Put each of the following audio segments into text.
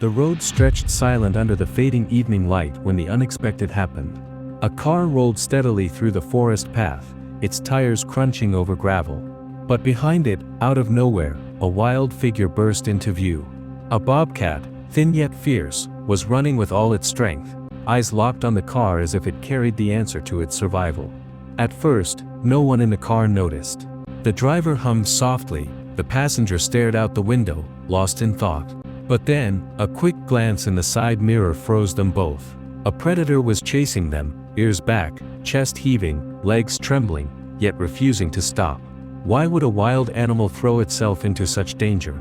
The road stretched silent under the fading evening light when the unexpected happened. A car rolled steadily through the forest path, its tires crunching over gravel. But behind it, out of nowhere, a wild figure burst into view. A bobcat, thin yet fierce, was running with all its strength, eyes locked on the car as if it carried the answer to its survival. At first, no one in the car noticed. The driver hummed softly, the passenger stared out the window, lost in thought. But then, a quick glance in the side mirror froze them both. A predator was chasing them, ears back, chest heaving, legs trembling, yet refusing to stop. Why would a wild animal throw itself into such danger?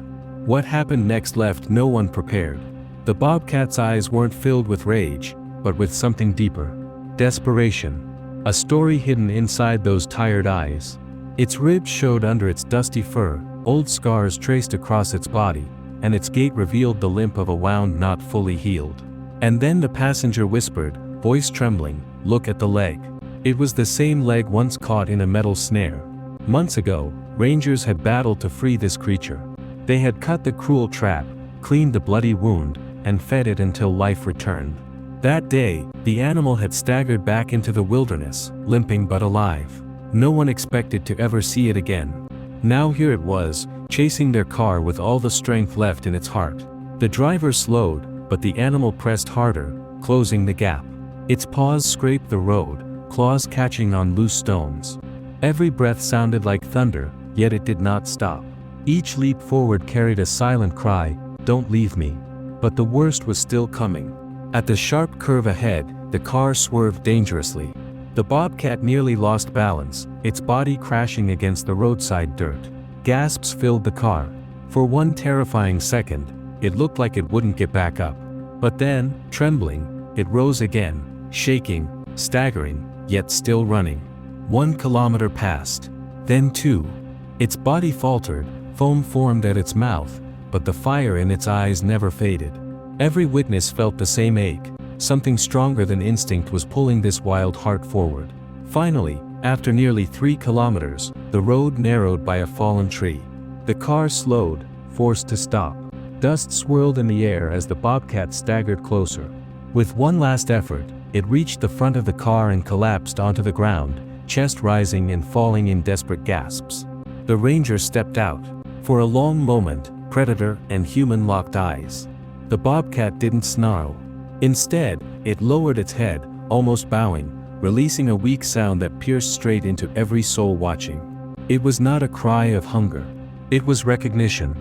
What happened next left no one prepared. The bobcat's eyes weren't filled with rage, but with something deeper. Desperation. A story hidden inside those tired eyes. Its ribs showed under its dusty fur, old scars traced across its body, and its gait revealed the limp of a wound not fully healed. And then the passenger whispered, voice trembling, "Look at the leg." It was the same leg once caught in a metal snare. Months ago, rangers had battled to free this creature. They had cut the cruel trap, cleaned the bloody wound, and fed it until life returned. That day, the animal had staggered back into the wilderness, limping but alive. No one expected to ever see it again. Now here it was, chasing their car with all the strength left in its heart. The driver slowed, but the animal pressed harder, closing the gap. Its paws scraped the road, claws catching on loose stones. Every breath sounded like thunder, yet it did not stop. Each leap forward carried a silent cry, "Don't leave me." But the worst was still coming. At the sharp curve ahead, the car swerved dangerously. The bobcat nearly lost balance, its body crashing against the roadside dirt. Gasps filled the car. For one terrifying second, it looked like it wouldn't get back up. But then, trembling, it rose again, shaking, staggering, yet still running. 1 kilometer passed. Then 2. Its body faltered, foam formed at its mouth, but the fire in its eyes never faded. Every witness felt the same ache. Something stronger than instinct was pulling this wild heart forward. Finally, after nearly 3 kilometers, the road narrowed by a fallen tree. The car slowed, forced to stop. Dust swirled in the air as the bobcat staggered closer. With one last effort, it reached the front of the car and collapsed onto the ground, chest rising and falling in desperate gasps. The ranger stepped out. For a long moment, predator and human locked eyes. The bobcat didn't snarl. Instead, it lowered its head, almost bowing, releasing a weak sound that pierced straight into every soul watching. It was not a cry of hunger. It was recognition.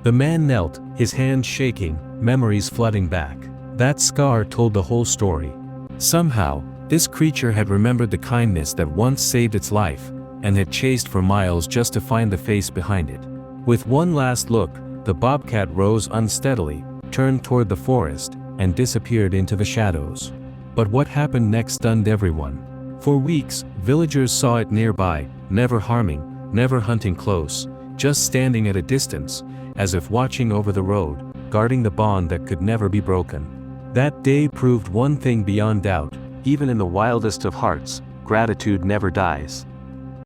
The man knelt, his hands shaking, memories flooding back. That scar told the whole story. Somehow, this creature had remembered the kindness that once saved its life, and had chased for miles just to find the face behind it. With one last look, the bobcat rose unsteadily, turned toward the forest, and disappeared into the shadows. But what happened next stunned everyone. For weeks, villagers saw it nearby, never harming, never hunting close, just standing at a distance, as if watching over the road, guarding the bond that could never be broken. That day proved one thing beyond doubt: even in the wildest of hearts, gratitude never dies.